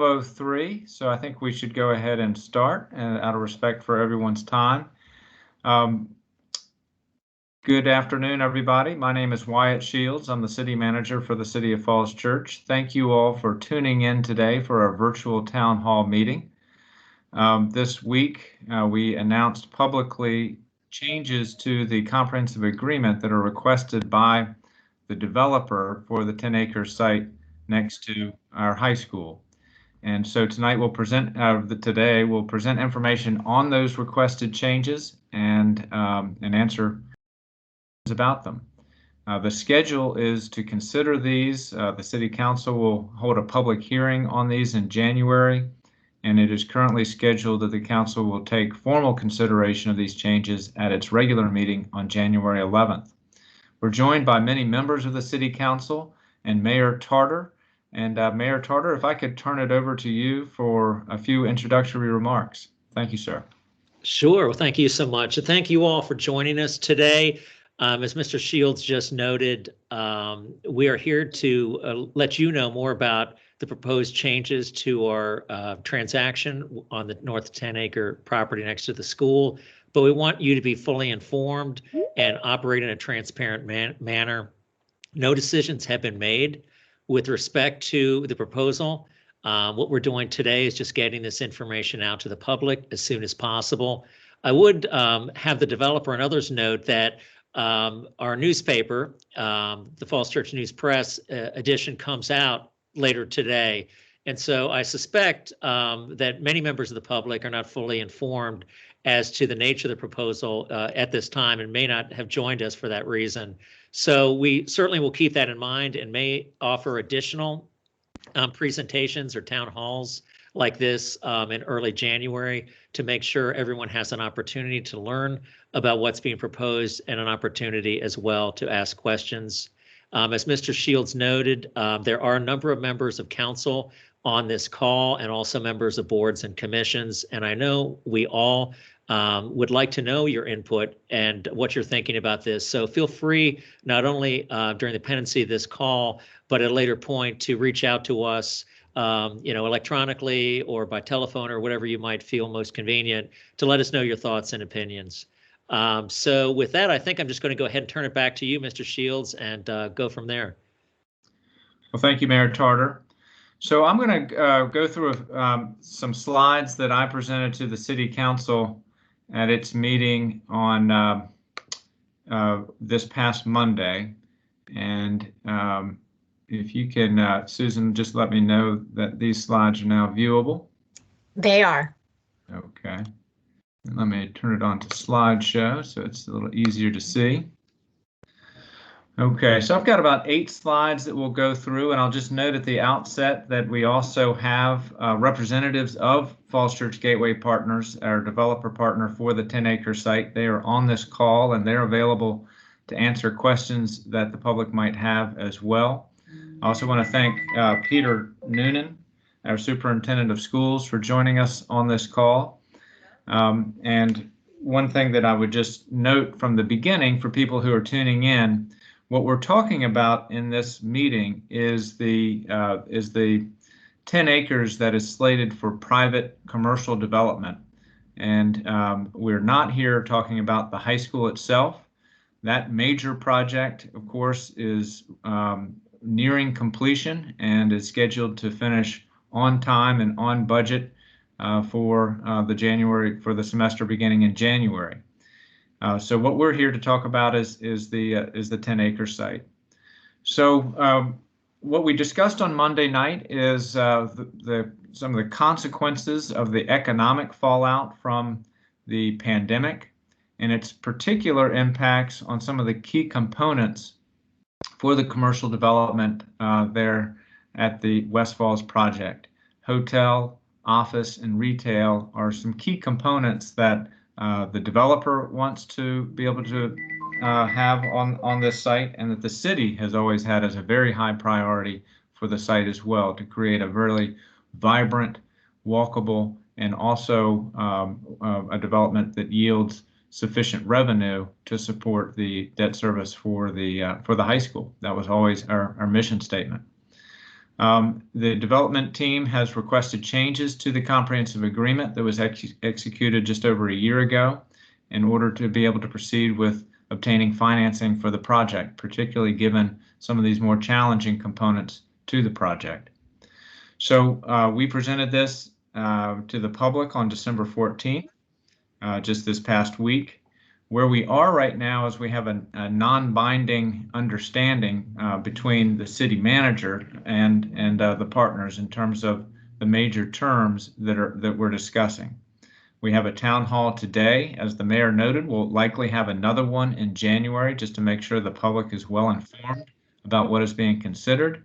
12:03, so I think we should go ahead and start out of respect for everyone's time. Good afternoon, everybody. My name is Wyatt Shields. I'm the city manager for the City of Falls Church. Thank you all for tuning in today for our virtual town hall meeting. This week, we announced publicly changes to the comprehensive agreement that are requested by the developer for the 10-acre site next to our high school. And so tonight we'll present, today we'll present information on those requested changes and answer about them. The schedule is to consider these. The City Council will hold a public hearing on these in January, and it is currently scheduled that the Council will take formal consideration of these changes at its regular meeting on January 11th. We're joined by many members of the City Council and Mayor Tarter. And Mayor Tarter, if I could turn it over to you for a few introductory remarks. Thank you, sir. Sure. Well, thank you so much. And thank you all for joining us today. As Mr. Shields just noted, we are here to let you know more about the proposed changes to our transaction on the north 10-acre property next to the school. But we want you to be fully informed and operate in a transparent manner. No decisions have been made with respect to the proposal. What we're doing today is just getting this information out to the public as soon as possible. I would have the developer and others note that our newspaper, the Falls Church News Press edition, comes out later today. And so I suspect that many members of the public are not fully informed as to the nature of the proposal at this time and may not have joined us for that reason. So we certainly will keep that in mind and may offer additional presentations or town halls like this in early January to make sure everyone has an opportunity to learn about what's being proposed and an opportunity as well to ask questions. As Mr. Shields noted, there are a number of members of council on this call and also members of boards and commissions. And I know we all would like to know your input and what you're thinking about this. So feel free, not only during the pendency of this call, but at a later point to reach out to us, electronically or by telephone or whatever you might feel most convenient to let us know your thoughts and opinions. So with that, I think I'm just going to go ahead and turn it back to you, Mr. Shields, and go from there. Well, thank you, Mayor Tarter. So I'm going to go through some slides that I presented to the City Council at its meeting on this past Monday. And if you can, Susan, just let me know that these slides are now viewable. They are. Okay. And let me turn it on to slideshow so it's a little easier to see. Okay, so I've got about 8 slides that we'll go through, and I'll just note at the outset that we also have representatives of Falls Church Gateway Partners, our developer partner for the 10-acre site. They are on this call and they're available to answer questions that the public might have as well. I also want to thank Peter Noonan, our superintendent of schools, for joining us on this call. And one thing that I would just note from the beginning for people who are tuning in, what we're talking about in this meeting is the 10 acres that is slated for private commercial development. And we're not here talking about the high school itself. That major project, of course, is nearing completion and is scheduled to finish on time and on budget for the semester beginning in January. So what we're here to talk about is the 10-acre site. So what we discussed on Monday night is some of the consequences of the economic fallout from the pandemic and its particular impacts on some of the key components for the commercial development there at the West Falls project. Hotel, office, and retail are some key components that the developer wants to be able to have on this site, and that the city has always had as a very high priority for the site as well, to create a really vibrant, walkable, and also a development that yields sufficient revenue to support the debt service for the high school. That was always our mission statement. The development team has requested changes to the comprehensive agreement that was executed just over a year ago in order to be able to proceed with obtaining financing for the project, particularly given some of these more challenging components to the project. So we presented this to the public on December 14th, just this past week. Where we are right now is we have a non-binding understanding between the city manager and the partners in terms of the major terms that we're discussing. We have a town hall today, as the mayor noted. We'll likely have another one in January just to make sure the public is well informed about what is being considered.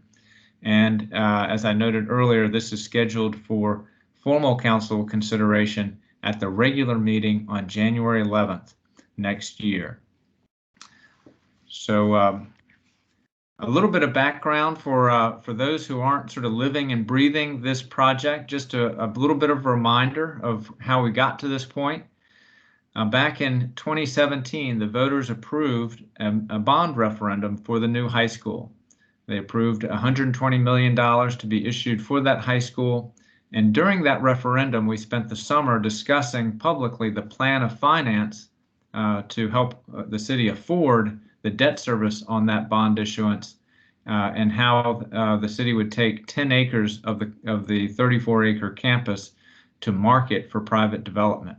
And as I noted earlier, this is scheduled for formal council consideration at the regular meeting on January 11th. Next year. So a little bit of background for those who aren't sort of living and breathing this project, just a little bit of a reminder of how we got to this point. Back in 2017, the voters approved a bond referendum for the new high school. They approved $120 million to be issued for that high school. And during that referendum, we spent the summer discussing publicly the plan of finance to help the city afford the debt service on that bond issuance, and how the city would take 10 acres of the 34-acre campus to market for private development.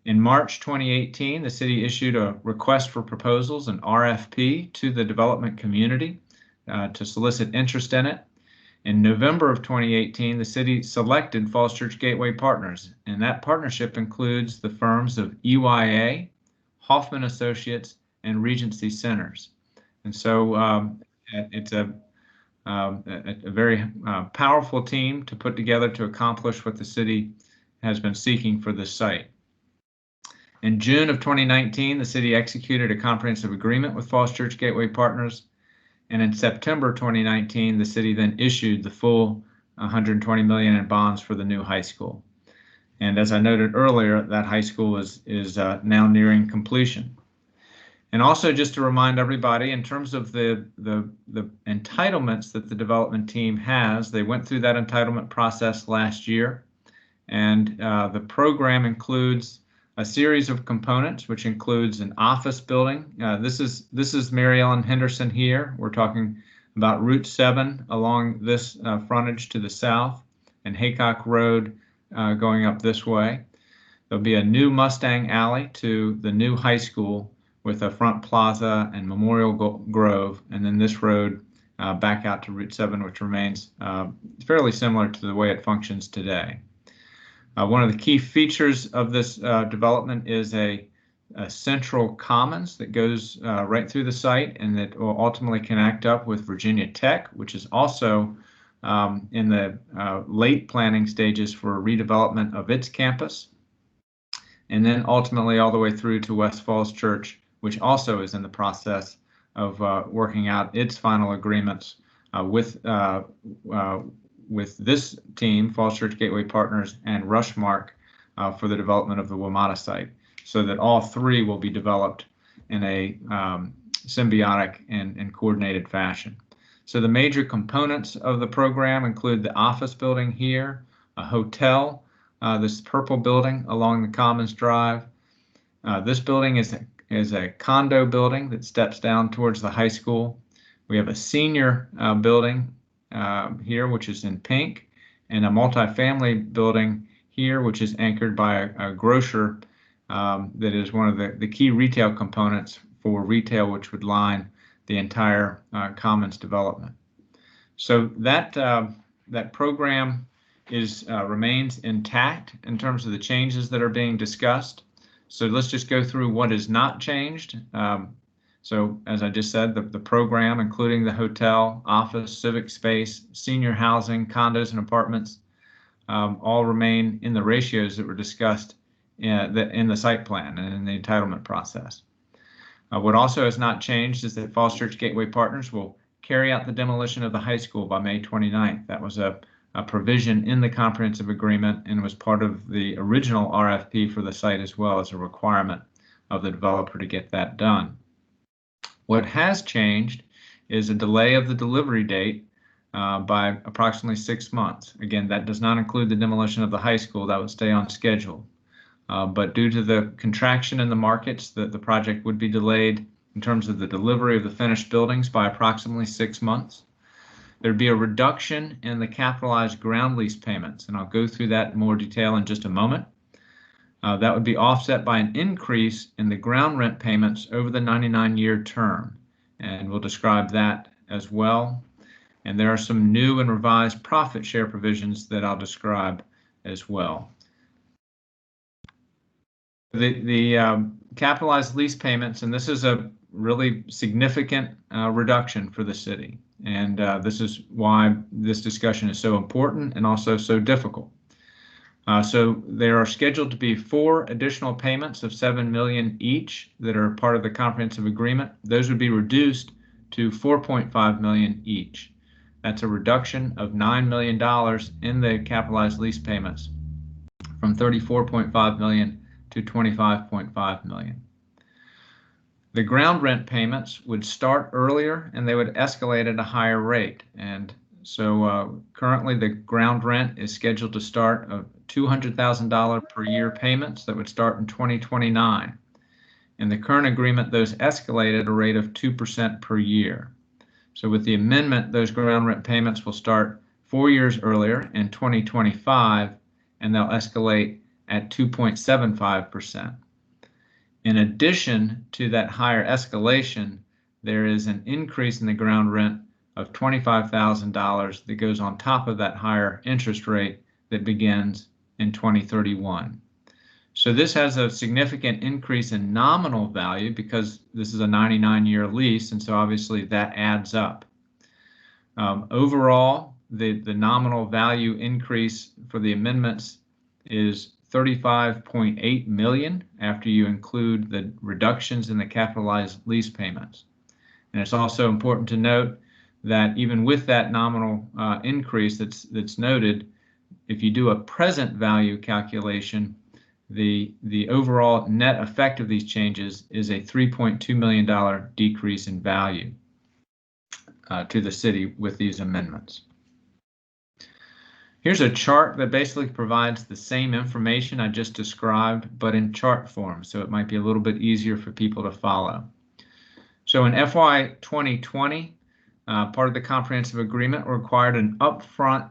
In March 2018, the city issued a request for proposals, an RFP, to the development community to solicit interest in it. In November of 2018, the city selected Falls Church Gateway Partners, and that partnership includes the firms of EYA, Hoffman Associates, and Regency Centers. And so it's a very powerful team to put together to accomplish what the city has been seeking for this site. In June of 2019, the city executed a comprehensive agreement with Falls Church Gateway Partners. And in September 2019, the city then issued the full $120 million in bonds for the new high school. And as I noted earlier, that high school is now nearing completion. And also just to remind everybody, in terms of the entitlements that the development team has, they went through that entitlement process last year. And the program includes a series of components, which includes an office building. This is Mary Ellen Henderson here. We're talking about Route 7 along this frontage to the south, and Haycock Road going up this way. There'll be a new Mustang Alley to the new high school with a front plaza and Memorial Grove, and then this road back out to Route 7, which remains fairly similar to the way it functions today. One of the key features of this development is a central commons that goes right through the site, and that will ultimately connect up with Virginia Tech, which is also in the late planning stages for redevelopment of its campus, and then ultimately all the way through to West Falls Church, which also is in the process of working out its final agreements with this team, Falls Church Gateway Partners and Rushmark, for the development of the WMATA site, so that all three will be developed in a symbiotic and coordinated fashion. So the major components of the program include the office building here, a hotel, this purple building along the Commons Drive. This building is a condo building that steps down towards the high school. We have a senior building here, which is in pink, and a multifamily building here, which is anchored by a grocer that is one of the key retail components for retail, which would line the entire Commons development. So that program remains intact in terms of the changes that are being discussed. So let's just go through what is not changed. So as I just said, the program, including the hotel, office, civic space, senior housing, condos and apartments, all remain in the ratios that were discussed in the site plan and in the entitlement process. What also has not changed is that Falls Church Gateway Partners will carry out the demolition of the high school by May 29th. That was a provision in the comprehensive agreement and was part of the original RFP for the site, as well as a requirement of the developer to get that done. What has changed is a delay of the delivery date by approximately 6 months. Again, that does not include the demolition of the high school. That would stay on schedule. But due to the contraction in the markets, the project would be delayed in terms of the delivery of the finished buildings by approximately 6 months. There'd be a reduction in the capitalized ground lease payments, and I'll go through that in more detail in just a moment. That would be offset by an increase in the ground rent payments over the 99-year term, and we'll describe that as well. And there are some new and revised profit share provisions that I'll describe as well. The capitalized lease payments, and this is a really significant reduction for the city, and this is why this discussion is so important and also so difficult. So there are scheduled to be 4 additional payments of $7 million each that are part of the comprehensive agreement. Those would be reduced to $4.5 million each. That's a reduction of $9 million in the capitalized lease payments from $34.5 million to $25.5 million. The ground rent payments would start earlier and they would escalate at a higher rate. And so currently the ground rent is scheduled to start of $200,000 per year payments that would start in 2029. In the current agreement, those escalate at a rate of 2% per year. So with the amendment, those ground rent payments will start 4 years earlier in 2025, and they'll escalate at 2.75%. In addition to that higher escalation, there is an increase in the ground rent of $25,000 that goes on top of that higher interest rate that begins in 2031. So this has a significant increase in nominal value because this is a 99-year lease, and so obviously that adds up. Overall, the nominal value increase for the amendments is $35.8 million after you include the reductions in the capitalized lease payments. And it's also important to note that even with that nominal increase that's noted, if you do a present value calculation, the overall net effect of these changes is a $3.2 million decrease in value to the city with these amendments. Here's a chart that basically provides the same information I just described, but in chart form, so it might be a little bit easier for people to follow. So in FY 2020, part of the comprehensive agreement required an upfront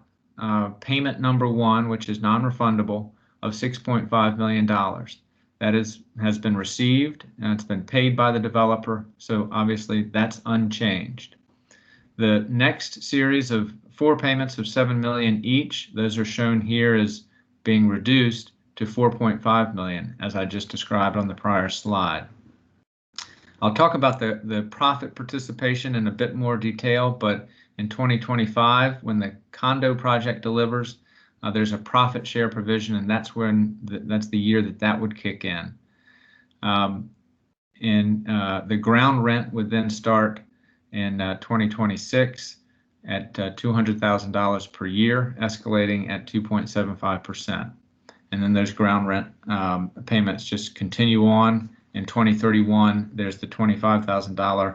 payment number 1, which is non-refundable, of $6.5 million. That has been received and it's been paid by the developer, so obviously that's unchanged. The next series of 4 payments of $7 million each, those are shown here as being reduced to $4.5 million, as I just described on the prior slide. I'll talk about the profit participation in a bit more detail, but in 2025, when the condo project delivers, there's a profit share provision, and that's when that's the year that would kick in. The ground rent would then start in 2026 at $200,000 per year, escalating at 2.75%. And then those ground rent payments just continue on. In 2031, there's the $25,000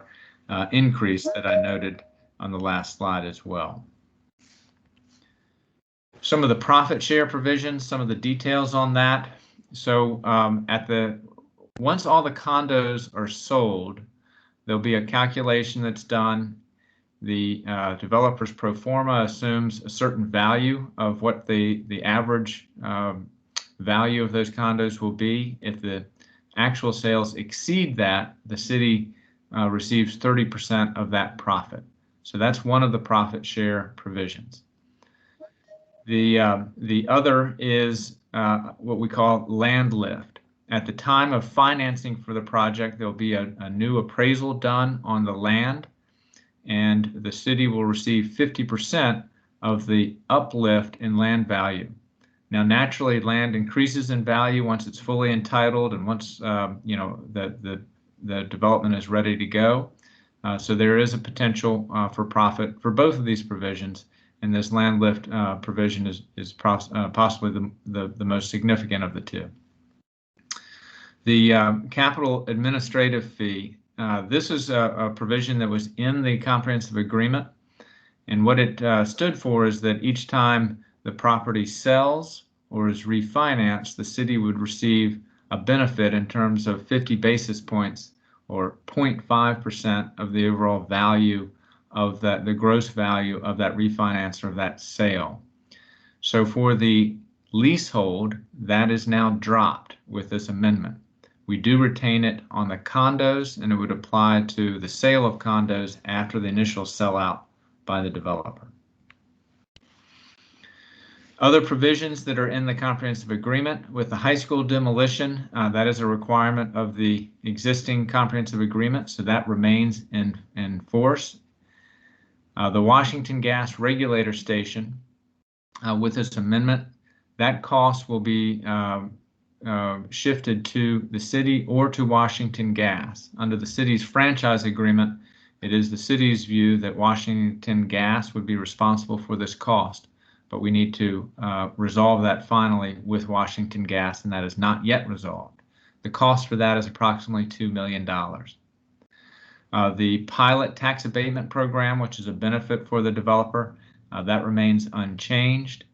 increase that I noted on the last slide as well. Some of the profit share provisions, some of the details on that. So once all the condos are sold, there'll be a calculation that's done. The developer's pro forma assumes a certain value of what the average value of those condos will be. If the actual sales exceed that, the city receives 30% of that profit. So that's one of the profit share provisions. The other is what we call land lift. At the time of financing for the project, there'll be a new appraisal done on the land, and the city will receive 50% of the uplift in land value. Now, naturally, land increases in value once it's fully entitled and once the development is ready to go. So there is a potential for profit for both of these provisions, and this land lift provision is possibly the most significant of the two. The capital administrative fee. This is a provision that was in the comprehensive agreement, And what it stood for is that each time the property sells or is refinanced, the city would receive a benefit in terms of 50 basis points or 0.5% of the overall value of the gross value of that refinance or that sale. So for the leasehold, that is now dropped with this amendment. We do retain it on the condos, and it would apply to the sale of condos after the initial sellout by the developer. Other provisions that are in the comprehensive agreement with the high school demolition, that is a requirement of the existing comprehensive agreement, so that remains in force. The Washington Gas Regulator Station, with this amendment, that cost will be shifted to the city or to Washington Gas. Under the city's franchise agreement, it is the city's view that Washington Gas would be responsible for this cost, but we need to resolve that finally with Washington Gas, and that is not yet resolved. The cost for that is approximately $2 million. The pilot tax abatement program, which is a benefit for the developer, that remains unchanged,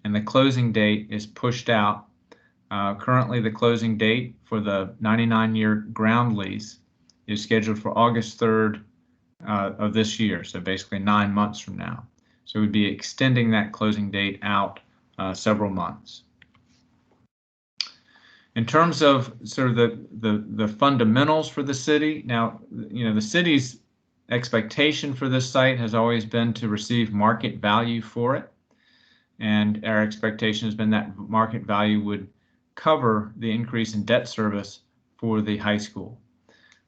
and the closing date is pushed out. Currently, the closing date for the 99-year ground lease is scheduled for August 3rd of this year, so basically 9 months from now. So we'd be extending that closing date out several months. In terms of sort of the fundamentals for the city, now, the city's expectation for this site has always been to receive market value for it. And our expectation has been that market value would cover the increase in debt service for the high school.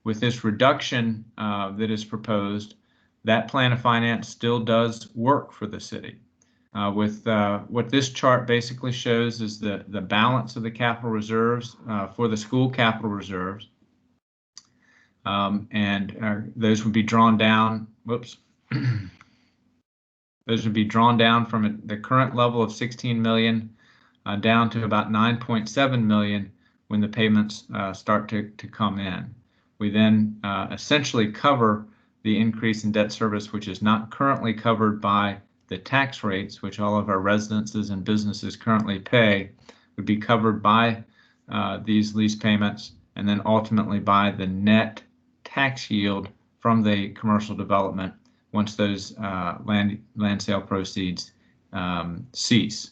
With this reduction that is proposed, that plan of finance still does work for the city. What this chart basically shows is the balance of the capital reserves for the school capital reserves. Those would be drawn down, those would be drawn down from the current level of 16 million down to about 9.7 million when the payments start to come in. We then essentially cover the increase in debt service, which is not currently covered by the tax rates, which all of our residences and businesses currently pay, would be covered by these lease payments, and then ultimately by the net tax yield from the commercial development once those land sale proceeds cease.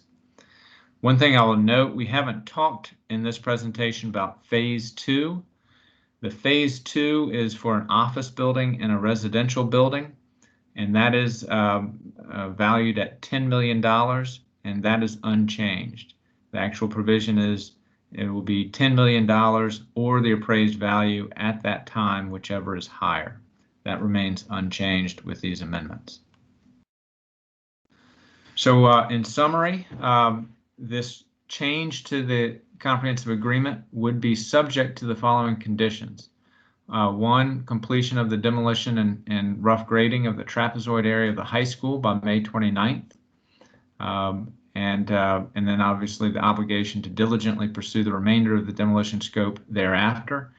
One thing I will note, we haven't talked in this presentation about phase 2. The phase 2 is for an office building and a residential building, and that is valued at $10 million, and that is unchanged. The actual provision is it will be $10 million or the appraised value at that time, whichever is higher. That remains unchanged with these amendments. So in summary, this change to the comprehensive agreement would be subject to the following conditions. One, completion of the demolition and rough grading of the trapezoid area of the high school by May 29th. And then obviously the obligation to diligently pursue the remainder of the demolition scope thereafter.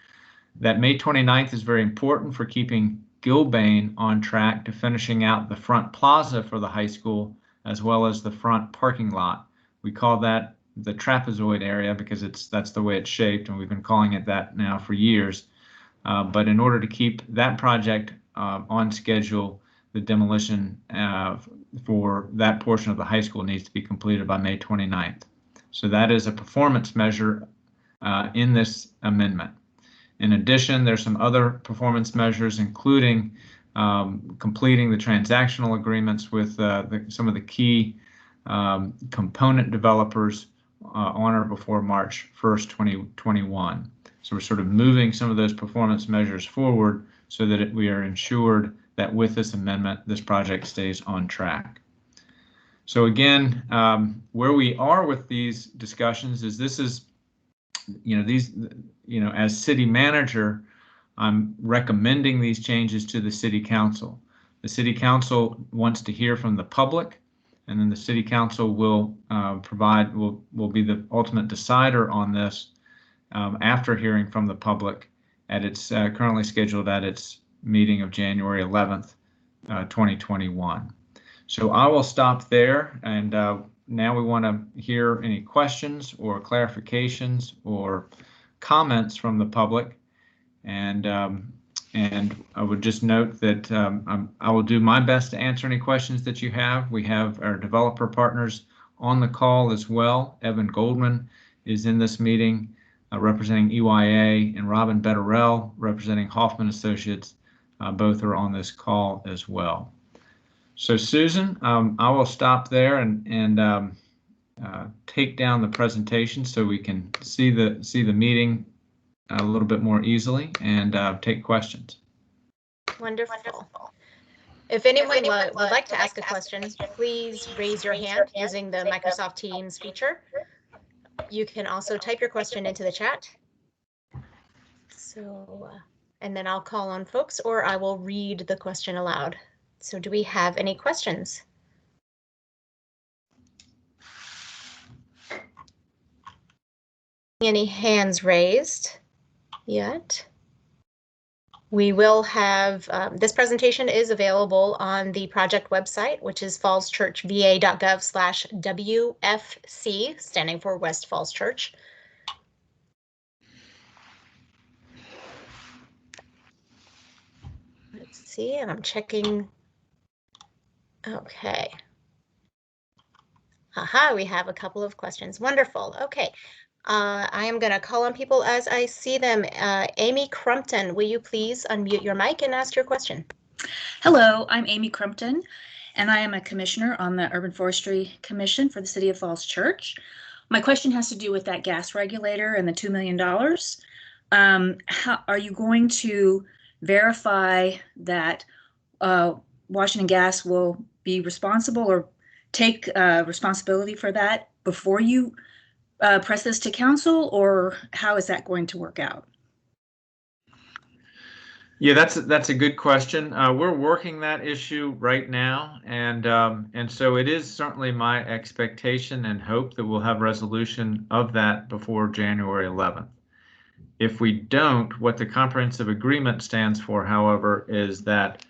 That May 29th is very important for keeping Gilbane on track to finishing out the front plaza for the high school as well as the front parking lot. We call that the trapezoid area because that's the way it's shaped, and we've been calling it that now for years. But in order to keep that project on schedule, the demolition for that portion of the high school needs to be completed by May 29th. So that is a performance measure in this amendment. In addition, there's some other performance measures, including completing the transactional agreements with some of the key component developers on or before March 1st, 2021. So we're sort of moving some of those performance measures forward so that we are ensured that with this amendment, this project stays on track. So again, where we are with these discussions is as city manager, I'm recommending these changes to the city council. The city council wants to hear from the public, and then the city council will will be the ultimate decider on this after hearing from the public at its currently scheduled at its meeting of January 11th, 2021. So I will stop there, and now we want to hear any questions or clarifications or comments from the public. And I would just note that I will do my best to answer any questions that you have. We have our developer partners on the call as well. Evan Goldman is in this meeting representing EYA, and Robin Betterell representing Hoffman Associates. Both are on this call as well. So Susan, I will stop there and take down the presentation so we can see the meeting a little bit more easily and take questions. Wonderful. If anyone would like to ask a question, please raise your hand using the Microsoft Teams feature. You can also type your question into the chat. So, and then I'll call on folks, or I will read the question aloud. So do we have any questions? Any hands raised yet? We will have, this presentation is available on the project website, which is fallschurchva.gov/WFC, standing for West Falls Church. Let's see, and I'm checking. Okay. Aha, we have a couple of questions. Wonderful. Okay. I am going to call on people as I see them. Amy Crumpton, will you please unmute your mic and ask your question? Hello, I'm Amy Crumpton, and I am a commissioner on the Urban Forestry Commission for the City of Falls Church. My question has to do with that gas regulator and the $2 million. How are you going to verify that Washington Gas will be responsible or take responsibility for that before you press this to council, or how is that going to work out? Yeah, that's a good question. We're working that issue right now, and so it is certainly my expectation and hope that we'll have resolution of that before January 11th. If we don't, what the comprehensive agreement stands for, however, is that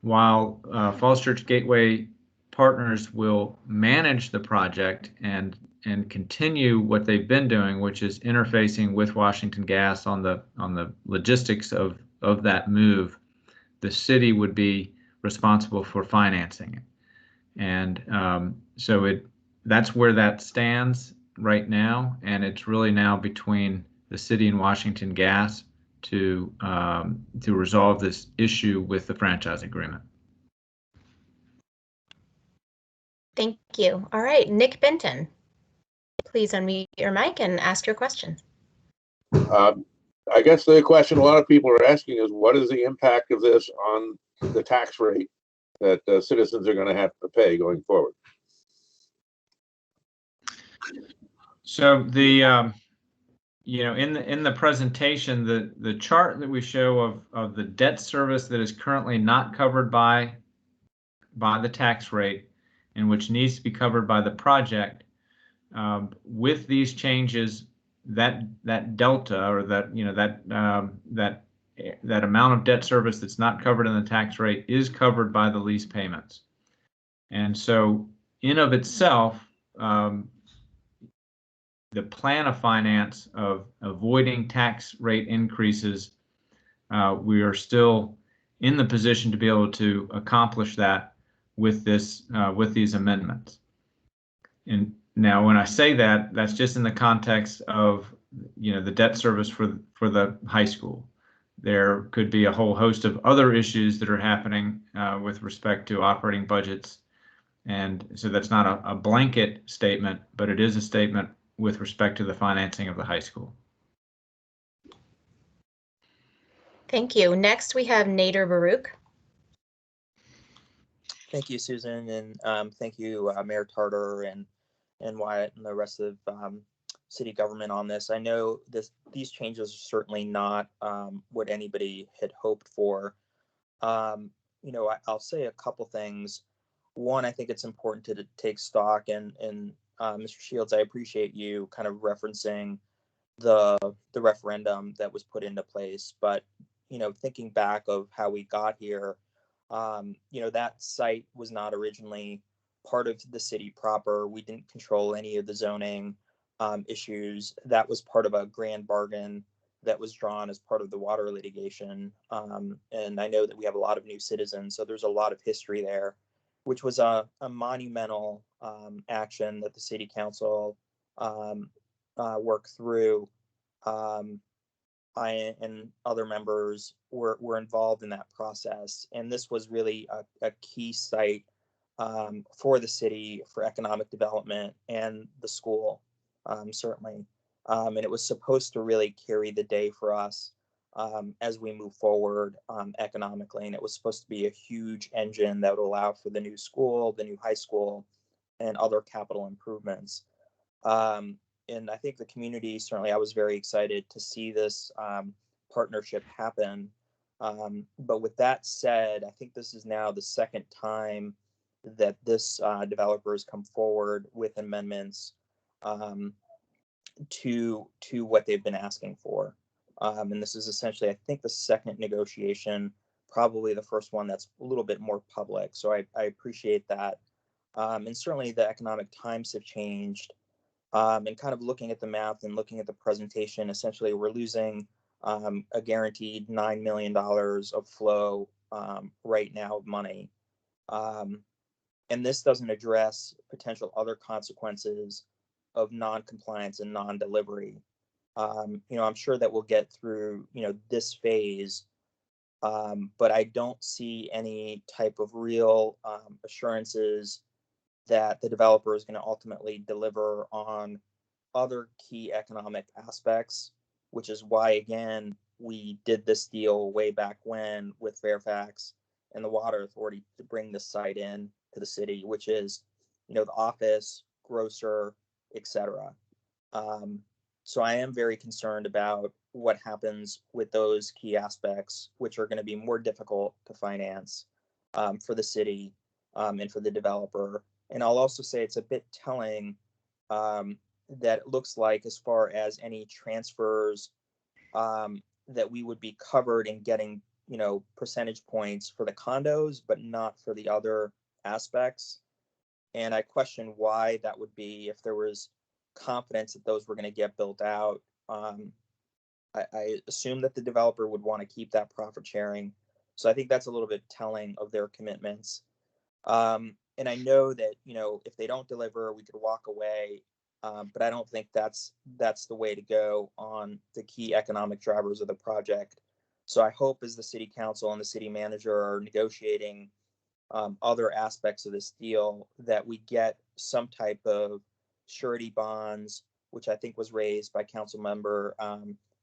while Falls Church Gateway Partners will manage the project and continue what they've been doing, which is interfacing with Washington Gas on the logistics of that move, the city would be responsible for financing it. And so that's where that stands right now, and it's really now between the city and Washington Gas to resolve this issue with the franchise agreement. Thank you. All right, Nick Benton, please unmute your mic and ask your question. I guess the question a lot of people are asking is, what is the impact of this on the tax rate that citizens are going to have to pay going forward? So the in the presentation, the chart that we show of the debt service that is currently not covered by the tax rate and which needs to be covered by the project, with these changes, that delta, or that that amount of debt service that's not covered in the tax rate is covered by the lease payments. And so in of itself, the plan of finance of avoiding tax rate increases, we are still in the position to be able to accomplish that with these amendments. And now, when I say that, that's just in the context of the debt service for the high school. There could be a whole host of other issues that are happening with respect to operating budgets, and so that's not a blanket statement, but it is a statement with respect to the financing of the high school. Thank you. Next, we have Nader Baruch. Thank you, Susan, and thank you, Mayor Tarter and Wyatt and the rest of city government on this. I know these changes are certainly not what anybody had hoped for. I'll say a couple things. One, I think it's important to take stock, and Mr. Shields, I appreciate you kind of referencing the referendum that was put into place. But thinking back of how we got here, That site was not originally part of the city proper. We didn't control any of the zoning issues. That was part of a grand bargain that was drawn as part of the water litigation. And I know that we have a lot of new citizens, so there's a lot of history there, which was a monumental action that the city council worked through. I and other members were involved in that process, and this was really a key site for the city, for economic development, and the school, certainly. And it was supposed to really carry the day for us as we move forward economically. And it was supposed to be a huge engine that would allow for the new school, the new high school, and other capital improvements. And I think the community, certainly I was very excited to see this partnership happen. But with that said, I think this is now the second time that this developer has come forward with amendments to what they've been asking for. And this is essentially, I think, the second negotiation, probably the first one that's a little bit more public. So I appreciate that. And certainly the economic times have changed. And kind of looking at the math and looking at the presentation, essentially we're losing a guaranteed $9 million of flow right now of money. And this doesn't address potential other consequences of non-compliance and non-delivery. I'm sure that we'll get through, this phase, but I don't see any type of real assurances that the developer is going to ultimately deliver on other key economic aspects, which is why, again, we did this deal way back when with Fairfax and the Water Authority to bring this site in to the city, which is, the office, grocer, etc. So I am very concerned about what happens with those key aspects, which are going to be more difficult to finance for the city and for the developer. And I'll also say it's a bit telling that it looks like, as far as any transfers, that we would be covered in getting, percentage points for the condos, but not for the other aspects. And I question why that would be if there was confidence that those were going to get built out. I assume that the developer would want to keep that profit sharing. So I think that's a little bit telling of their commitments. And I know that, if they don't deliver, we could walk away. But I don't think that's the way to go on the key economic drivers of the project. So I hope, as the city council and the city manager are negotiating other aspects of this deal, that we get some type of surety bonds, which I think was raised by Council Member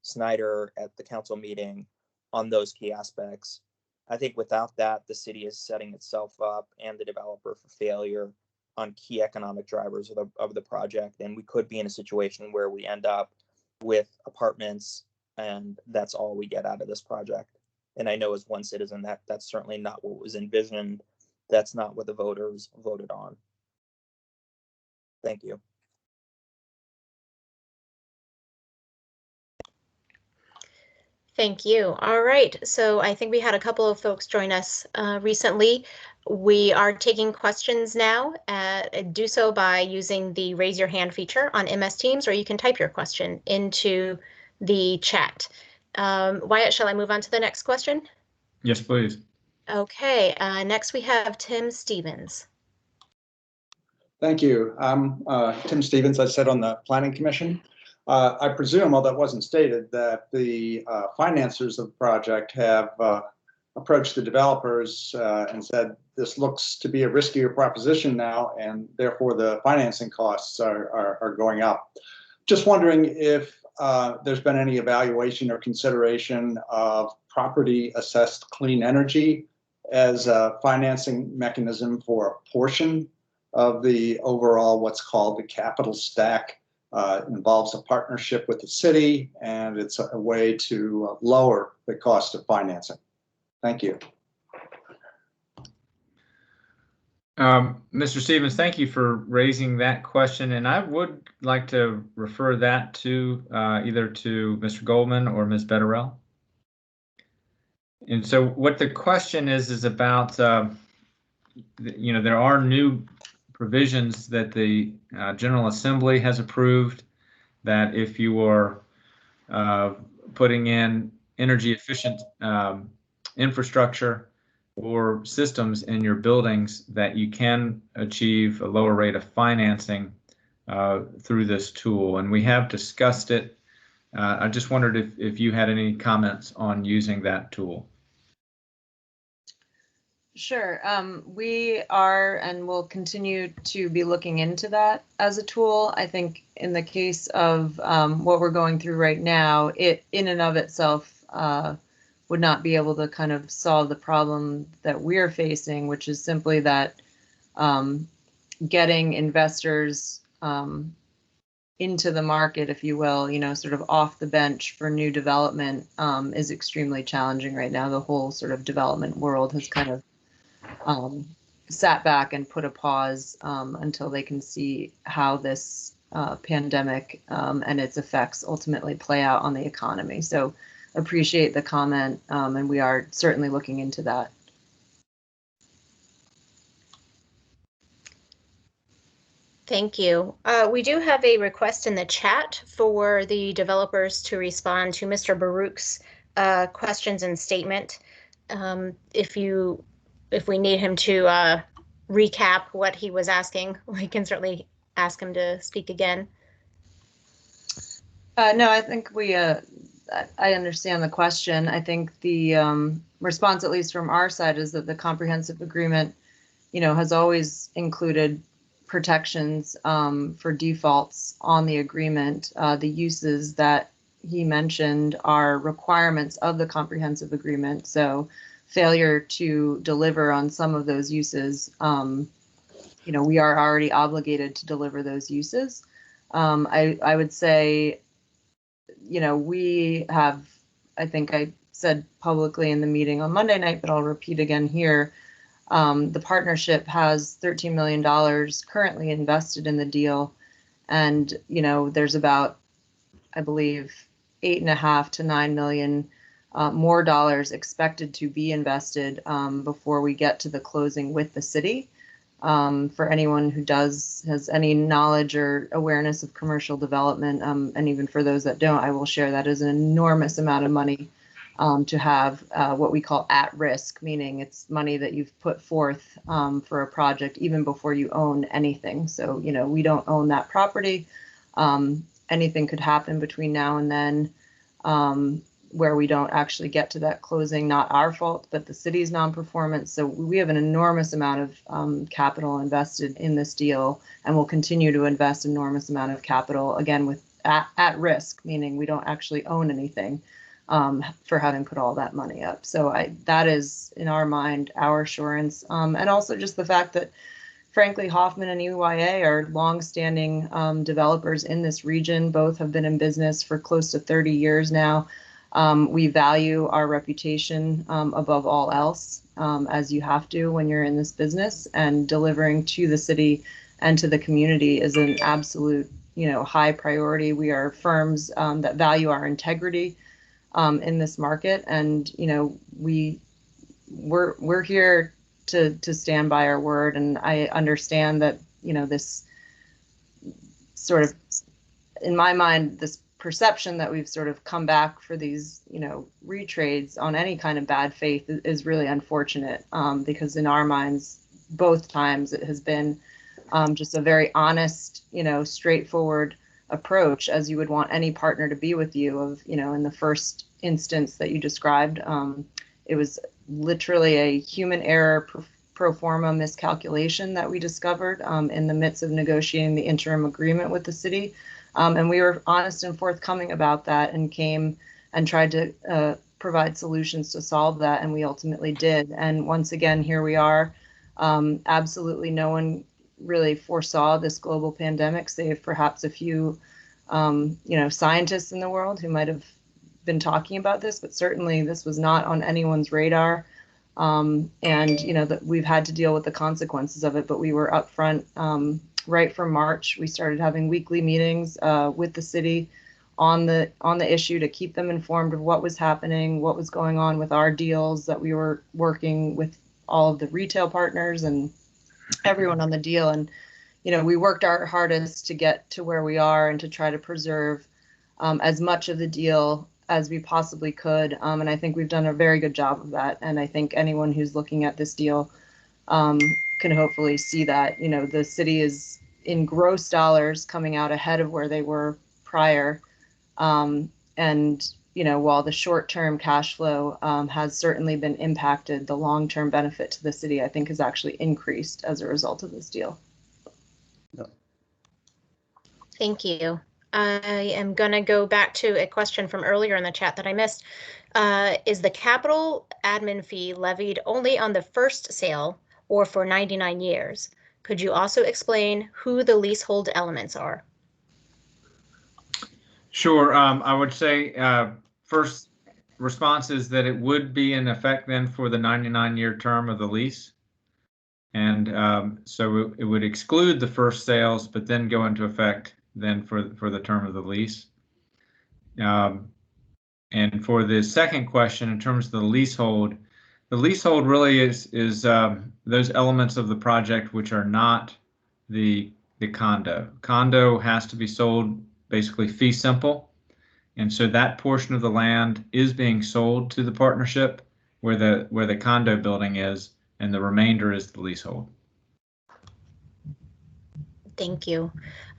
Snyder at the council meeting, on those key aspects. I think without that, the city is setting itself up and the developer for failure on key economic drivers of the project. And we could be in a situation where we end up with apartments and that's all we get out of this project. And I know, as one citizen, that's certainly not what was envisioned. That's not what the voters voted on. Thank you. Thank you. All right, so I think we had a couple of folks join us recently. We are taking questions now. Do so by using the raise your hand feature on MS Teams, or you can type your question into the chat. Wyatt, shall I move on to the next question? Yes, please. Okay, next we have Tim Stevens. Thank you. I'm Tim Stevens. I sit on the Planning Commission. I presume, although it wasn't stated, that the financiers of the project have approached the developers and said, this looks to be a riskier proposition now, and therefore the financing costs are going up. Just wondering if there's been any evaluation or consideration of property assessed clean energy as a financing mechanism for a portion of the overall, what's called the capital stack. It involves a partnership with the city, and it's a way to lower the cost of financing. Thank you. Mr. Stevens, thank you for raising that question, and I would like to refer that to either to Mr. Goldman or Ms. Betterell. And so what the question is about, there are new provisions that the General Assembly has approved that if you are putting in energy efficient infrastructure or systems in your buildings, that you can achieve a lower rate of financing through this tool. And we have discussed it. I just wondered if you had any comments on using that tool. Sure. We are and will continue to be looking into that as a tool. I think in the case of what we're going through right now, it in and of itself would not be able to kind of solve the problem that we're facing, which is simply that getting investors into the market, if you will, sort of off the bench for new development is extremely challenging right now. The whole sort of development world has kind of sat back and put a pause until they can see how this pandemic and its effects ultimately play out on the economy. So appreciate the comment, and we are certainly looking into that. Thank you. We do have a request in the chat for the developers to respond to Mr. Baruch's questions and statement. If we need him to recap what he was asking, we can certainly ask him to speak again. No, I think I understand the question. I think the response, at least from our side, is that the comprehensive agreement, has always included protections for defaults on the agreement. The uses that he mentioned are requirements of the comprehensive agreement. So failure to deliver on some of those uses, we are already obligated to deliver those uses. I would say, we have, I think I said publicly in the meeting on Monday night, but I'll repeat again here. The partnership has $13 million currently invested in the deal. And, there's about, I believe, 8.5 to 9 million more dollars expected to be invested before we get to the closing with the city. For anyone who has any knowledge or awareness of commercial development, and even for those that don't, I will share that is an enormous amount of money to have what we call at risk, meaning it's money that you've put forth for a project even before you own anything. So, we don't own that property. Anything could happen between now and then where we don't actually get to that closing, not our fault, but the city's non-performance. So we have an enormous amount of capital invested in this deal, and we'll continue to invest enormous amount of capital, again, with at risk, meaning we don't actually own anything for having put all that money up. So that is, in our mind, our assurance. And also just the fact that, frankly, Hoffman and EYA are longstanding developers in this region. Both have been in business for close to 30 years now. We value our reputation above all else, as you have to when you're in this business, and delivering to the city and to the community is an absolute, high priority. We are firms that value our integrity in this market, and we're here to stand by our word. And I understand that this sort of, in my mind, this perception that we've sort of come back for these, retrades on any kind of bad faith is really unfortunate, because in our minds, both times it has been just a very honest, straightforward approach, as you would want any partner to be with you. Of, in the first instance that you described, it was literally a human error pro forma miscalculation that we discovered in the midst of negotiating the interim agreement with the city. And we were honest and forthcoming about that, and came and tried to provide solutions to solve that, and we ultimately did. And once again, here we are. Absolutely no one really foresaw this global pandemic, save perhaps a few, scientists in the world who might have been talking about this, but certainly this was not on anyone's radar. And, that we've had to deal with the consequences of it, but we were upfront right from March. We started having weekly meetings with the city on the issue to keep them informed of what was happening, what was going on with our deals, that we were working with all of the retail partners and everyone on the deal. And, we worked our hardest to get to where we are and to try to preserve as much of the deal as we possibly could. And I think we've done a very good job of that. And I think anyone who's looking at this deal can hopefully see that, the city is in gross dollars coming out ahead of where they were prior. And, while the short-term cash flow has certainly been impacted, the long-term benefit to the city, I think, has actually increased as a result of this deal. Thank you. I am going to go back to a question from earlier in the chat that I missed. Is the capital admin fee levied only on the first sale or for 99 years? Could you also explain who the leasehold elements are? Sure. I would say first response is that it would be in effect then for the 99-year term of the lease. And so it would exclude the first sales, but then go into effect then for the term of the lease. And for the second question, in terms of the leasehold really is those elements of the project which are not the condo. Condo has to be sold basically fee simple. And so that portion of the land is being sold to the partnership where the condo building is, and the remainder is the leasehold. Thank you.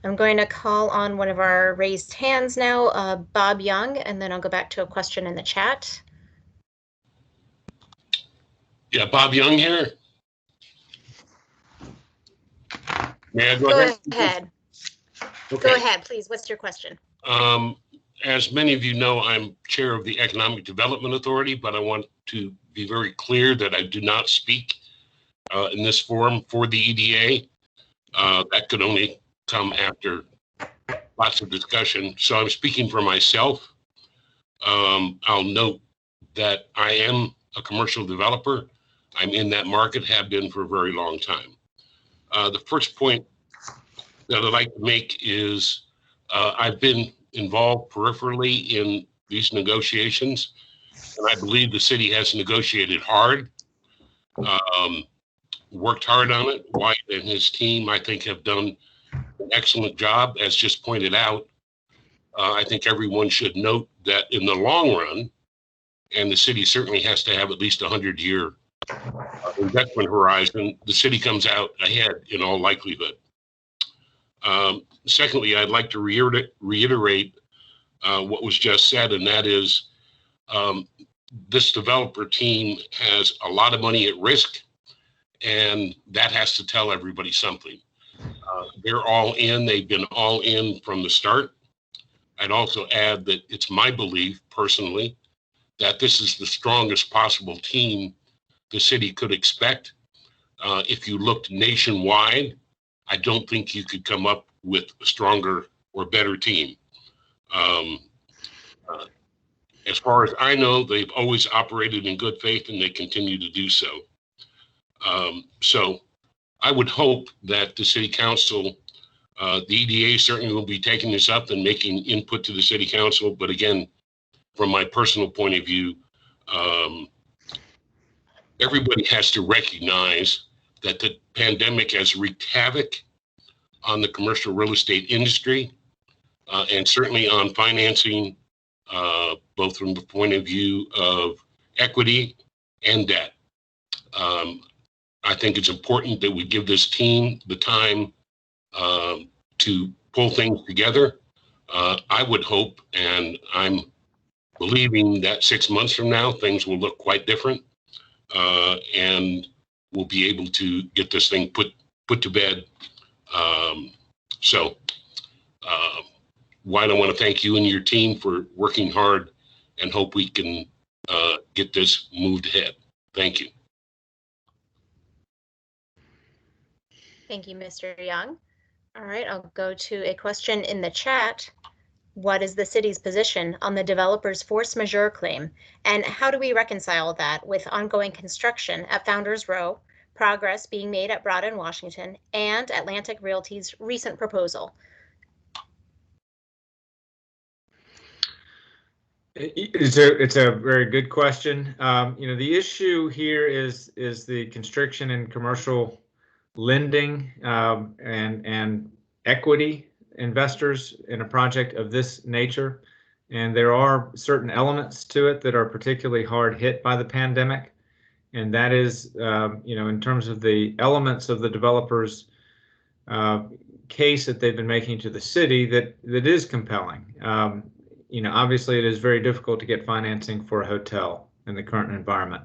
I'm going to call on one of our raised hands now, Bob Young, and then I'll go back to a question in the chat. Yeah, Bob Young here. May I go ahead? Okay. Go ahead, please. What's your question? As many of you know, I'm chair of the Economic Development Authority, but I want to be very clear that I do not speak in this forum for the EDA. That could only come after lots of discussion. So I'm speaking for myself. I'll note that I am a commercial developer. I'm in that market, have been for a very long time. The first point that I'd like to make is I've been involved peripherally in these negotiations, and I believe the city has negotiated hard, worked hard on it. White and his team, I think, have done an excellent job, as just pointed out. I think everyone should note that in the long run, and the city certainly has to have at least a 100-year investment horizon, the city comes out ahead in all likelihood. Secondly, I'd like to reiterate what was just said, and that is this developer team has a lot of money at risk, and that has to tell everybody something. They're all in. They've been all in from the start. I'd also add that it's my belief, personally, that this is the strongest possible team the city could expect. If you looked nationwide, I don't think you could come up with a stronger or better team. As far as I know, they've always operated in good faith, and they continue to do so. So I would hope that the city council, the EDA certainly will be taking this up and making input to the city council. But again, from my personal point of view, everybody has to recognize that the pandemic has wreaked havoc on the commercial real estate industry, and certainly on financing, both from the point of view of equity and debt. I think it's important that we give this team the time to pull things together. I would hope, and I'm believing, that 6 months from now, things will look quite different, and we'll be able to get this thing put to bed. White, I want to thank you and your team for working hard, and hope we can get this moved ahead. Thank you. Thank you, Mr. Young. All right, I'll go to a question in the chat. What is the city's position on the developer's force majeure claim? And how do we reconcile that with ongoing construction at Founders Row, progress being made at Broad and Washington, and Atlantic Realty's recent proposal? It's a very good question. The issue here is the constriction in commercial lending and equity investors in a project of this nature. And there are certain elements to it that are particularly hard hit by the pandemic. And that is, in terms of the elements of the developers' case that they've been making to the city that is compelling. Obviously it is very difficult to get financing for a hotel in the current environment.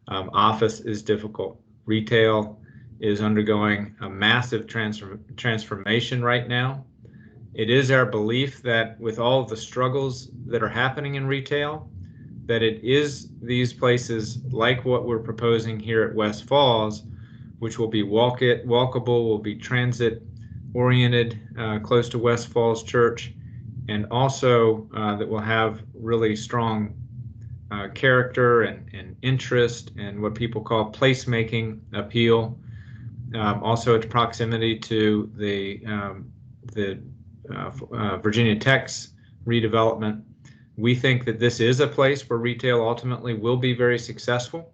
Office is difficult. Retail is undergoing a massive transformation right now. It is our belief that with all of the struggles that are happening in retail, that it is these places like what we're proposing here at West Falls, which will be walkable, will be transit oriented, close to West Falls Church, and also that will have really strong character and interest and what people call placemaking appeal. Also, its proximity to the Virginia Tech's redevelopment. We think that this is a place where retail ultimately will be very successful,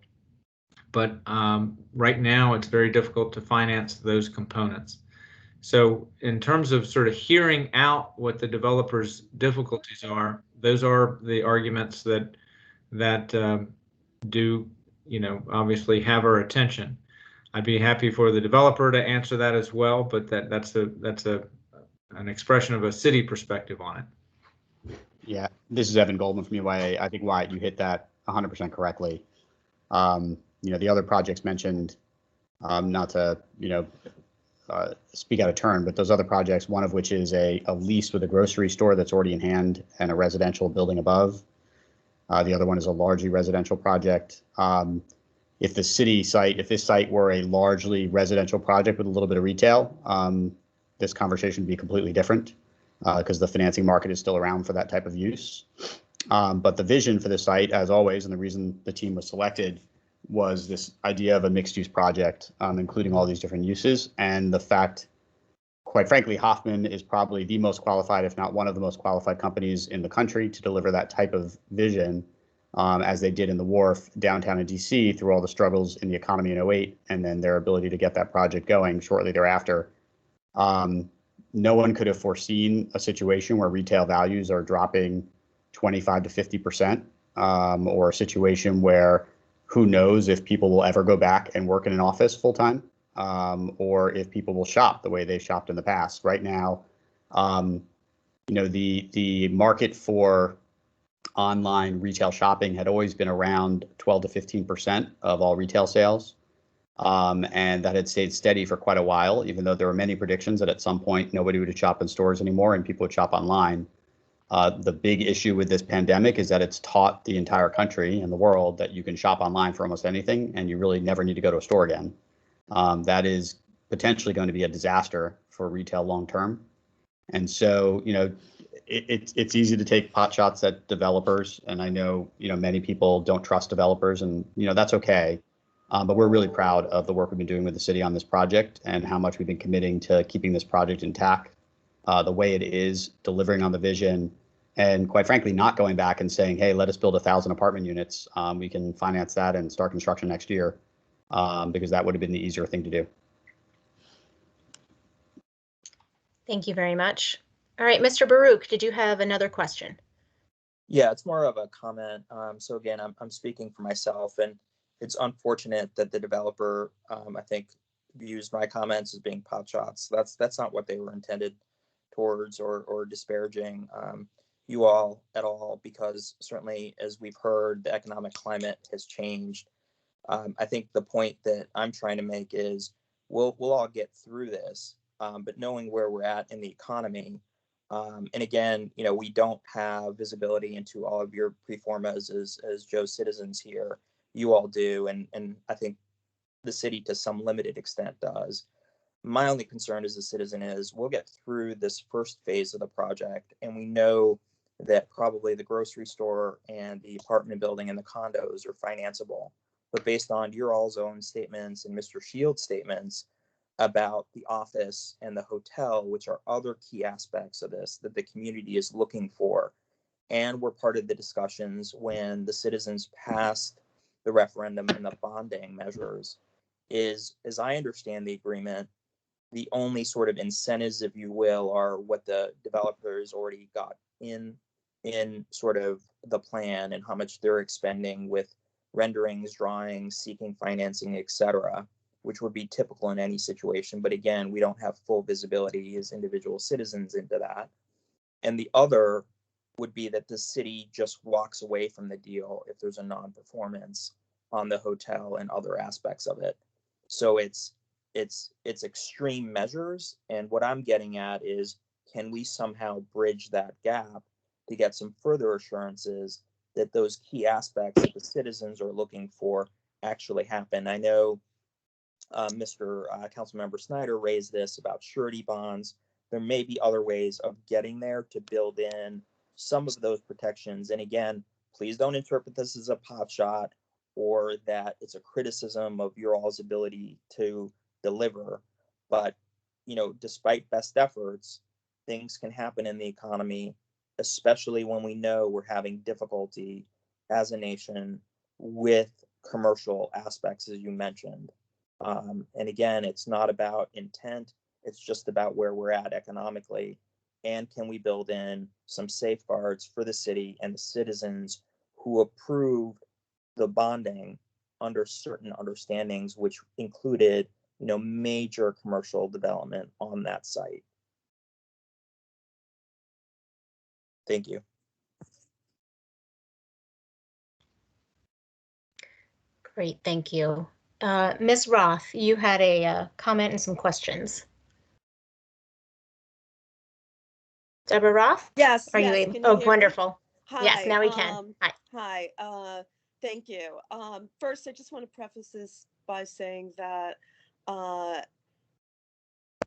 but right now it's very difficult to finance those components. So in terms of sort of hearing out what the developers' difficulties are, those are the arguments that do, obviously have our attention. I'd be happy for the developer to answer that as well, but that's an expression of a city perspective on it. Yeah, this is Evan Goldman from UIA. I think, Wyatt, you hit that 100% correctly. The other projects mentioned, not to, speak out of turn, but those other projects, one of which is a lease with a grocery store that's already in hand and a residential building above. The other one is a largely residential project. If this site were a largely residential project with a little bit of retail, this conversation would be completely different because the financing market is still around for that type of use. But the vision for this site, as always, and the reason the team was selected, was this idea of a mixed-use project, including all these different uses, and the fact, quite frankly, Hoffman is probably the most qualified, if not one of the most qualified companies in the country to deliver that type of vision, as they did in the Wharf downtown in DC through all the struggles in the economy in 2008, and then their ability to get that project going shortly thereafter. No one could have foreseen a situation where retail values are dropping 25 to 50%, or a situation where who knows if people will ever go back and work in an office full time, or if people will shop the way they've shopped in the past. Right now, the market for online retail shopping had always been around 12 to 15% of all retail sales. And that had stayed steady for quite a while, even though there were many predictions that at some point nobody would shop in stores anymore and people would shop online. The big issue with this pandemic is that it's taught the entire country and the world that you can shop online for almost anything and you really never need to go to a store again. That is potentially going to be a disaster for retail long term. And so, it's easy to take pot shots at developers, and I know, many people don't trust developers, and that's okay. But we're really proud of the work we've been doing with the city on this project and how much we've been committing to keeping this project intact, the way it is, delivering on the vision, and quite frankly, not going back and saying, hey, let us build 1,000 apartment units. We can finance that and start construction next year, because that would have been the easier thing to do. Thank you very much. All right, Mr. Baruch, did you have another question? Yeah, it's more of a comment. So again, I'm speaking for myself, and it's unfortunate that the developer, I think, views my comments as being pot shots. That's not what they were intended towards, or disparaging you all at all, because certainly, as we've heard, the economic climate has changed. I think the point that I'm trying to make is we'll all get through this, but knowing where we're at in the economy, and again, we don't have visibility into all of your preformas as Joe's citizens here. You all do, and I think the city to some limited extent does. My only concern as a citizen is we'll get through this first phase of the project, and we know that probably the grocery store and the apartment building and the condos are financeable. But based on your all's own statements and Mr. Shields' statements about the office and the hotel, which are other key aspects of this that the community is looking for, and were part of the discussions when the citizens passed the referendum and the bonding measures, is, as I understand the agreement, the only sort of incentives, if you will, are what the developers already got in sort of the plan and how much they're expending with renderings, drawings, seeking financing, etc., which would be typical in any situation. But again, we don't have full visibility as individual citizens into that. And the other would be that the city just walks away from the deal if there's a non-performance on the hotel and other aspects of it. So it's extreme measures. And what I'm getting at is, can we somehow bridge that gap to get some further assurances that those key aspects that the citizens are looking for actually happen? I know Mr. Councilmember Snyder raised this about surety bonds. There may be other ways of getting there to build in some of those protections. And again, please don't interpret this as a pot shot or that it's a criticism of your all's ability to deliver. But, you know, despite best efforts, things can happen in the economy, especially when we know we're having difficulty as a nation with commercial aspects, as you mentioned. And again, it's not about intent. It's just about where we're at economically. And can we build in some safeguards for the city and the citizens who approved the bonding under certain understandings, which included, you know, major commercial development on that site. Thank you. Great, thank you. Ms. Roth, you had a comment and some questions. Deborah Roth? Yes. Are yes. you able? Can you Oh, hear me? wonderful. Hi. Yes, now we can. Hi. Hi. Thank you. First, I just want to preface this by saying that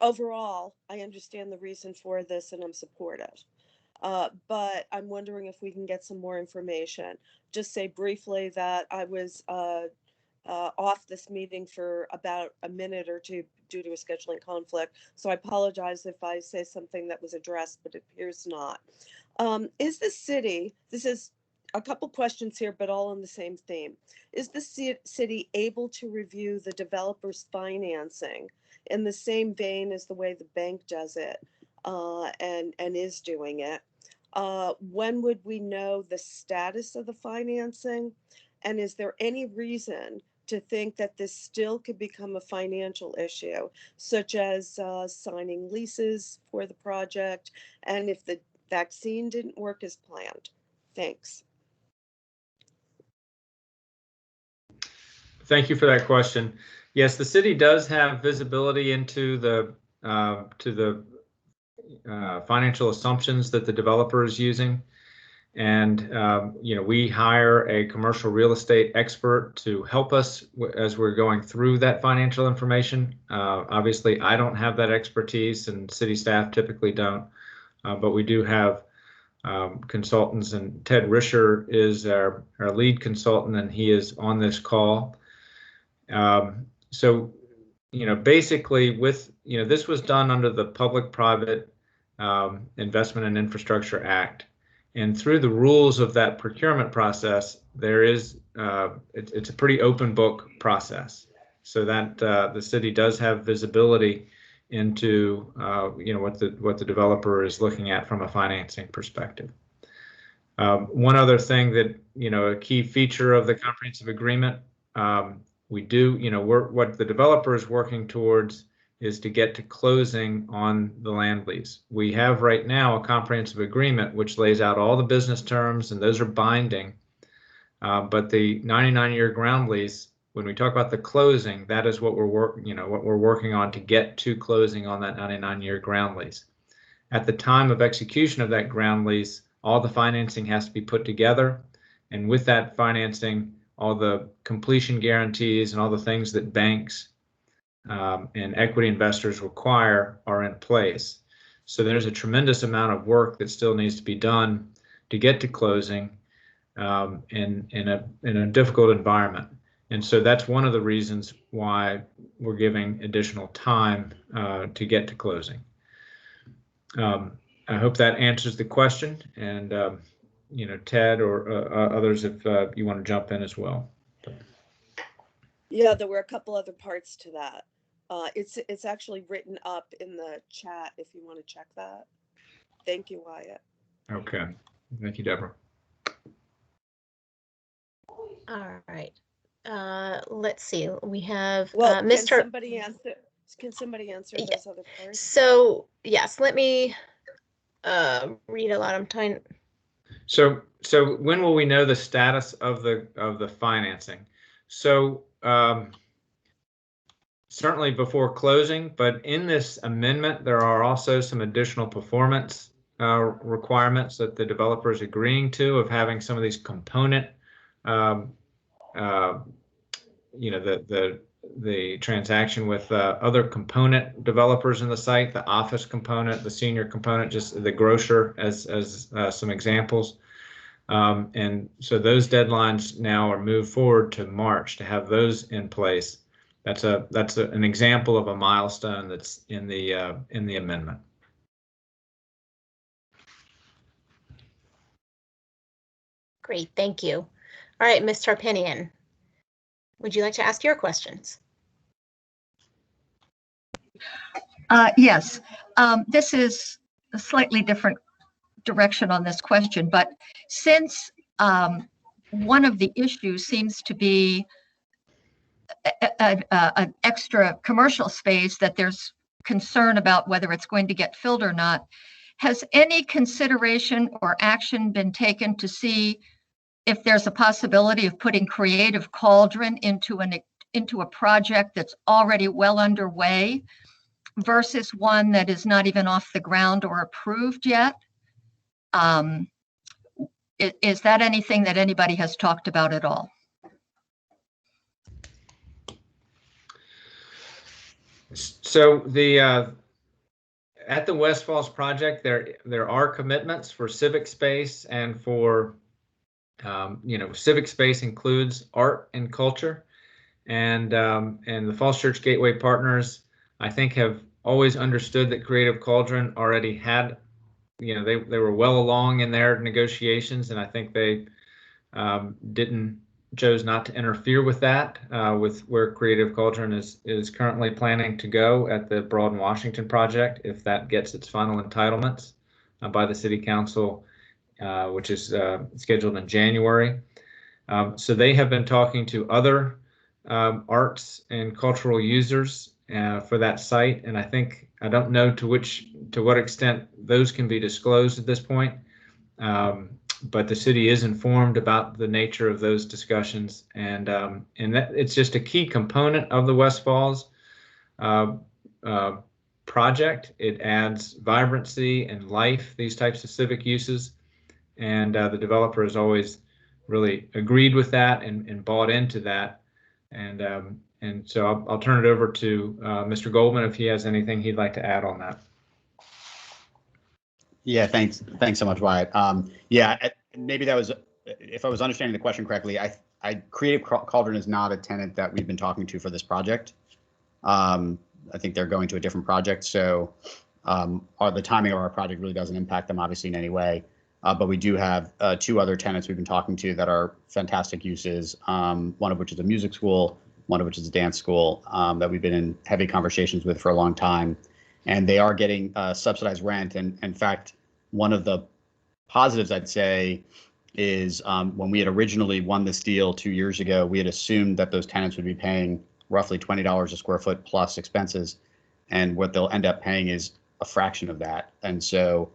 overall, I understand the reason for this and I'm supportive. But I'm wondering if we can get some more information. Just say briefly that I was off this meeting for about a minute or two due to a scheduling conflict. So I apologize if I say something that was addressed, but it appears not. Is the city, this is a couple questions here, but all on the same theme. Is the city able to review the developer's financing in the same vein as the way the bank does it and is doing it? When would we know the status of the financing? And is there any reason to think that this still could become a financial issue, such as signing leases for the project, and if the vaccine didn't work as planned? Thanks. Thank you for that question. Yes, the city does have visibility into the financial assumptions that the developer is using. And, you know, we hire a commercial real estate expert to help us as we're going through that financial information. Obviously, I don't have that expertise and city staff typically don't, but we do have consultants, and Ted Risher is our lead consultant, and he is on this call. So, you know, basically with, you know, this was done under the Public-Private Investment and Infrastructure Act. And through the rules of that procurement process, there is, it's a pretty open book process. So that the city does have visibility into, you know, what the developer is looking at from a financing perspective. One other thing that, you know, a key feature of the comprehensive agreement, we do, you know, what the developer is working towards is to get to closing on the land lease. We have right now a comprehensive agreement which lays out all the business terms, and those are binding. But the 99-year ground lease, when we talk about the closing, that is what we're working on to get to closing on that 99-year ground lease. At the time of execution of that ground lease, all the financing has to be put together, and with that financing, all the completion guarantees and all the things that banks and equity investors require are in place. So there's a tremendous amount of work that still needs to be done to get to closing in a difficult environment. And so that's one of the reasons why we're giving additional time to get to closing. I hope that answers the question, and Ted or others, if you want to jump in as well. Yeah, there were a couple other parts to that. It's actually written up in the chat if you want to check that. Thank you, Wyatt. Okay. Thank you, Deborah. All right. Let's see. We have Well, Mr. Can somebody answer those other parts? So yes, let me read aloud. I'm trying. So when will we know the status of the financing? So certainly before closing, but in this amendment, there are also some additional performance requirements that the developer is agreeing to, of having some of these component, the transaction with other component developers in the site, the office component, the senior component, just the grocer as some examples. And so those deadlines now are moved forward to March to have those in place. That's an example of a milestone that's in the amendment. Great, thank you. All right, Ms. Tarpinian, would you like to ask your questions? Yes, this is a slightly different direction on this question, but since one of the issues seems to be an extra commercial space that there's concern about whether it's going to get filled or not, has any consideration or action been taken to see if there's a possibility of putting Creative Cauldron into a project that's already well underway versus one that is not even off the ground or approved yet? Is that anything that anybody has talked about at all? So at the West Falls project, there are commitments for civic space, and for civic space includes art and culture, and the Falls Church Gateway partners, I think, have always understood that Creative Cauldron already had, they were well along in their negotiations, and I think they chose not to interfere with that, with where Creative Cauldron is currently planning to go at the Broad and Washington project, if that gets its final entitlements by the City Council, which is scheduled in January. So they have been talking to other arts and cultural users for that site, and I don't know to what extent those can be disclosed at this point. But the city is informed about the nature of those discussions, and that it's just a key component of the West Falls project. It adds vibrancy and life, these types of civic uses, and the developer has always really agreed with that and bought into that. And so I'll turn it over to Mr. Goldman if he has anything he'd like to add on that. Yeah, thanks so much, Wyatt. Yeah, maybe that was, if I was understanding the question correctly, Creative Cauldron is not a tenant that we've been talking to for this project. I think they're going to a different project, so the timing of our project really doesn't impact them, obviously, in any way. But we do have two other tenants we've been talking to that are fantastic uses, one of which is a music school, one of which is a dance school, that we've been in heavy conversations with for a long time. And they are getting subsidized rent. And in fact, one of the positives, I'd say, is when we had originally won this deal 2 years ago, we had assumed that those tenants would be paying roughly $20 a square foot plus expenses. And what they'll end up paying is a fraction of that. And so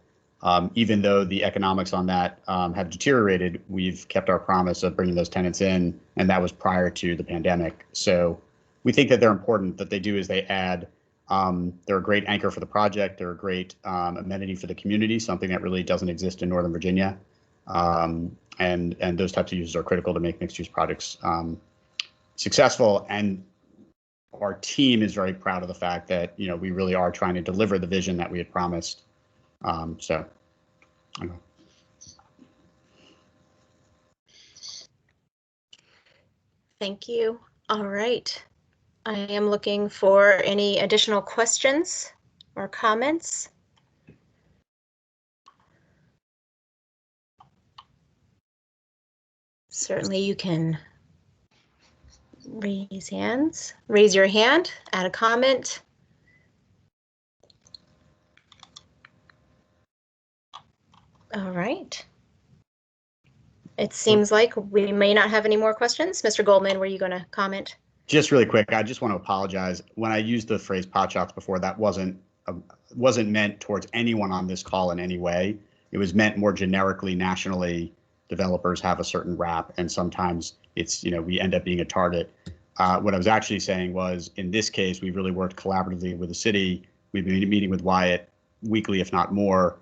even though the economics on that have deteriorated, we've kept our promise of bringing those tenants in, and that was prior to the pandemic. So we think that they're important. That they do is they add, they're a great anchor for the project. They're a great amenity for the community, something that really doesn't exist in Northern Virginia. And those types of uses are critical to make mixed use projects successful. And our team is very proud of the fact that, we really are trying to deliver the vision that we had promised. Thank you. All right. I am looking for any additional questions or comments. Certainly you can raise your hand, add a comment. All right. It seems like we may not have any more questions. Mr. Goldman, were you going to comment? Just really quick, I just want to apologize. When I used the phrase pot shots before, that wasn't meant towards anyone on this call in any way. It was meant more generically, nationally. Developers have a certain rap, and sometimes it's, we end up being a target. What I was actually saying was, in this case, we really worked collaboratively with the city. We've been meeting with Wyatt weekly, if not more.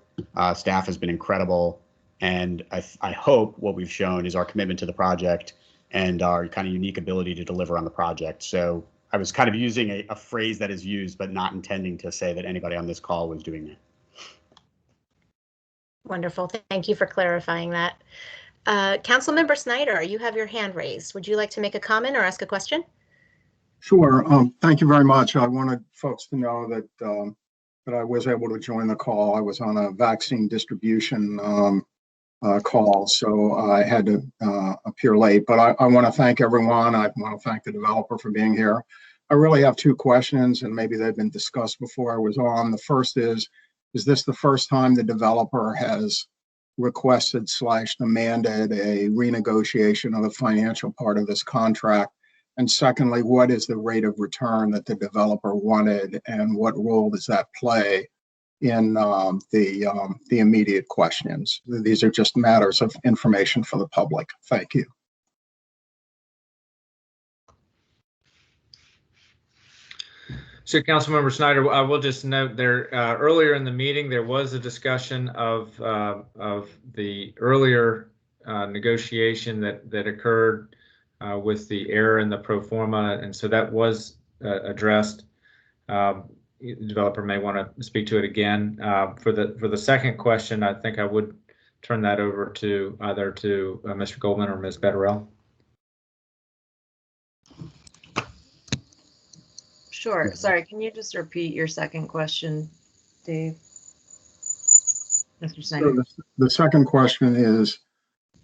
Staff has been incredible. And I hope what we've shown is our commitment to the project and our kind of unique ability to deliver on the project. So I was kind of using a phrase that is used, but not intending to say that anybody on this call was doing that. Wonderful. Thank you for clarifying that. Councilmember Snyder, you have your hand raised. Would you like to make a comment or ask a question? Sure. Thank you very much. I wanted folks to know that that I was able to join the call. I was on a vaccine distribution call, so I had to appear late. But I want to thank everyone. I want to thank the developer for being here. I really have two questions, and maybe they've been discussed before I was on. The first is this the first time the developer has requested / demanded a renegotiation of the financial part of this contract? And secondly, what is the rate of return that the developer wanted, and what role does that play in the immediate questions? These are just matters of information for the public. Thank you. So, Councilmember Snyder, I will just note there earlier in the meeting there was a discussion of the earlier negotiation that occurred with the error in the pro forma, and so that was addressed. The developer may want to speak to it again. For the second question, I think I would turn that over to either to Mr. Goldman or Ms. Betterell. Sure. Sorry, can you just repeat your second question, Dave? Mr. Snyder. So the second question is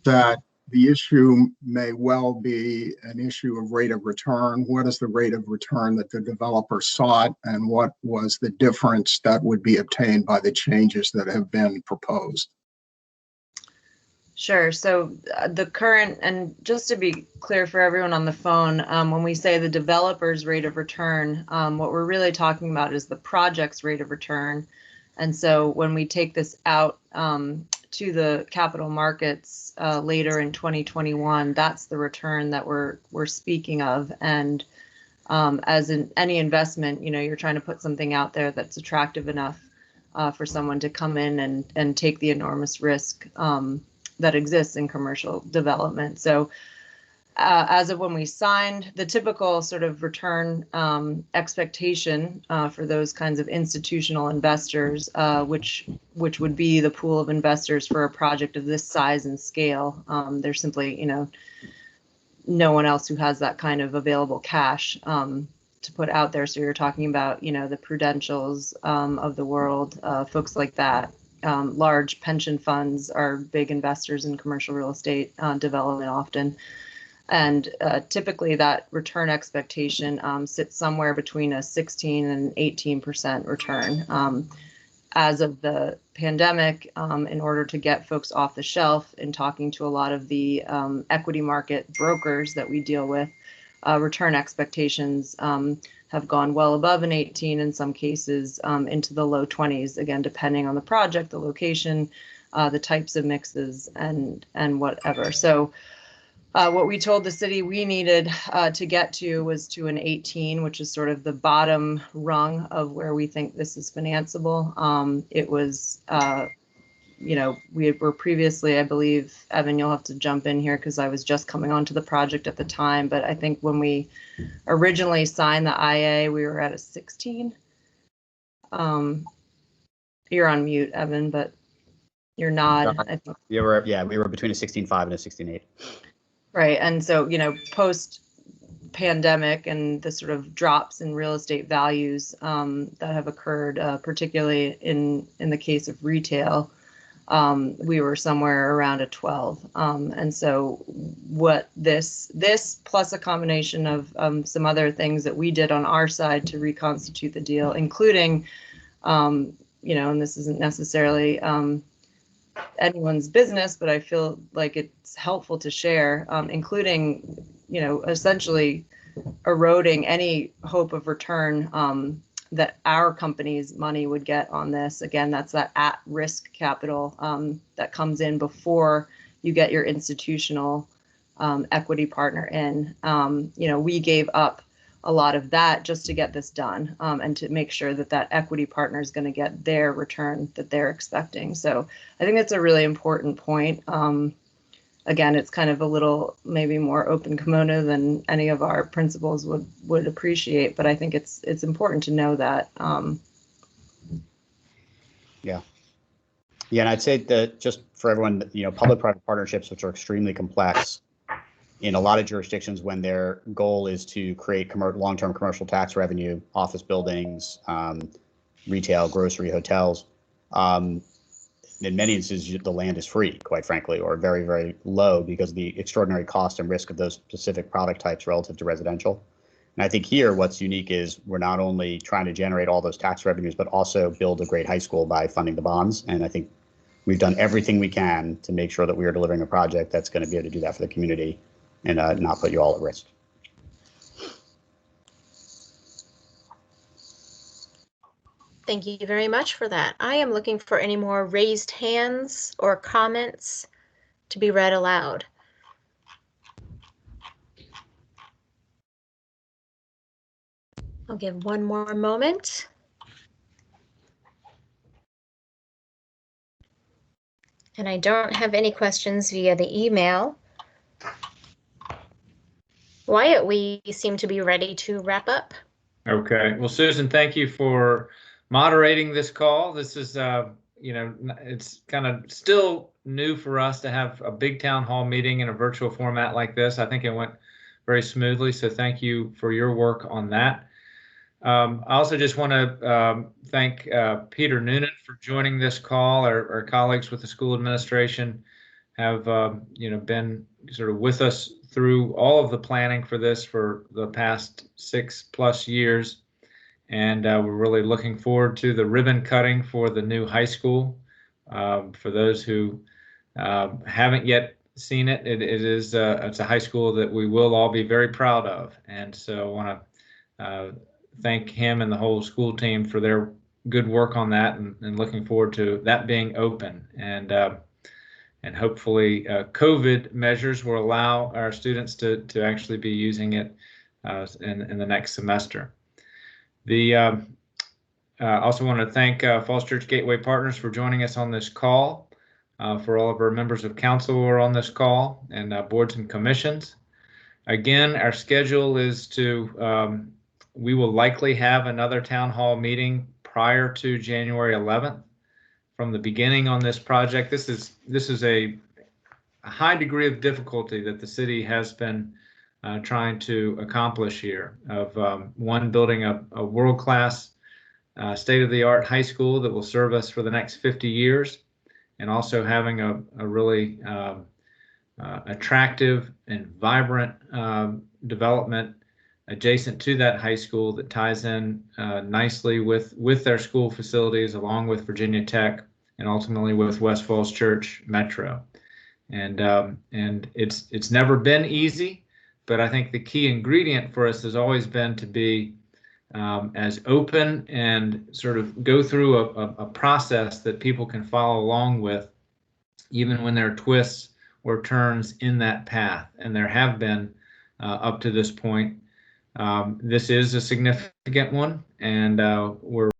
that the issue may well be an issue of rate of return. What is the rate of return that the developer sought, and what was the difference that would be obtained by the changes that have been proposed? Sure. So the current, and just to be clear for everyone on the phone, when we say the developer's rate of return, what we're really talking about is the project's rate of return. And so when we take this out to the capital markets later in 2021, that's the return that we're speaking of. And as in any investment, you're trying to put something out there that's attractive enough for someone to come in and take the enormous risk that exists in commercial development. So as of when we signed, the typical sort of return expectation for those kinds of institutional investors, which would be the pool of investors for a project of this size and scale, there's simply, no one else who has that kind of available cash to put out there. So you're talking about, the Prudentials of the world, folks like that. Large pension funds are big investors in commercial real estate development often. And typically that return expectation sits somewhere between a 16 and 18% return. As of the pandemic, in order to get folks off the shelf, in talking to a lot of the equity market brokers that we deal with, return expectations have gone well above an 18, in some cases into the low 20s, again, depending on the project, the location, the types of mixes, and whatever. So what we told the city we needed to get to was to an 18, which is sort of the bottom rung of where we think this is financeable. It was, we were previously, I believe, Evan, you'll have to jump in here because I was just coming onto the project at the time, but I think when we originally signed the IA, we were at a 16. You're on mute, Evan, but you're not. I think. We were between a 16.5 and a 16.8. Right. And so, post pandemic and the sort of drops in real estate values that have occurred, particularly in the case of retail, we were somewhere around a 12. And so what this plus a combination of some other things that we did on our side to reconstitute the deal, including, you know, and this isn't necessarily anyone's business, but I feel like it's helpful to share, including, you know, essentially eroding any hope of return that our company's money would get on this. Again, that's that at-risk capital that comes in before you get your institutional equity partner in. You know, we gave up a lot of that just to get this done and to make sure that that equity partner is going to get their return that they're expecting. So I think that's a really important point. Again, it's kind of a little maybe more open kimono than any of our principals would appreciate, but I think it's important to know that. Yeah, and I'd say that just for everyone, you know, public-private partnerships, which are extremely complex in a lot of jurisdictions, when their goal is to create long-term commercial tax revenue, office buildings, retail, grocery, hotels. In many instances, the land is free, quite frankly, or very, very low because of the extraordinary cost and risk of those specific product types relative to residential. And I think here, what's unique is we're not only trying to generate all those tax revenues, but also build a great high school by funding the bonds. And I think we've done everything we can to make sure that we are delivering a project that's going to be able to do that for the community and not put you all at risk. Thank you very much for that. I am looking for any more raised hands or comments to be read aloud. I'll give one more moment. And I don't have any questions via the email. Wyatt, we seem to be ready to wrap up. Okay. Well, Susan, thank you for moderating this call. This is, you know, it's kind of still new for us to have a big town hall meeting in a virtual format like this. I think it went very smoothly. So thank you for your work on that. I also just want to thank Peter Noonan for joining this call. Our colleagues with the school administration have, you know, been sort of with us through all of the planning for this for the past 6+ years. And we're really looking forward to the ribbon cutting for the new high school. For those who haven't yet seen it, it's a high school that we will all be very proud of. And so I want to thank him and the whole school team for their good work on that, and looking forward to that being open. And hopefully COVID measures will allow our students to actually be using it in the next semester. Also want to thank Falls Church Gateway Partners for joining us on this call, for all of our members of council who are on this call, and boards and commissions. Again, our schedule is to, we will likely have another town hall meeting prior to January 11th. From the beginning on this project, this is a high degree of difficulty that the city has been trying to accomplish here, of one, building a world-class state-of-the-art high school that will serve us for the next 50 years, and also having a really attractive and vibrant development adjacent to that high school that ties in nicely with their school facilities, along with Virginia Tech, and ultimately with West Falls Church Metro. And it's never been easy, but I think the key ingredient for us has always been to be as open and sort of go through a process that people can follow along with, even when there are twists or turns in that path. And there have been up to this point. This is a significant one, and we're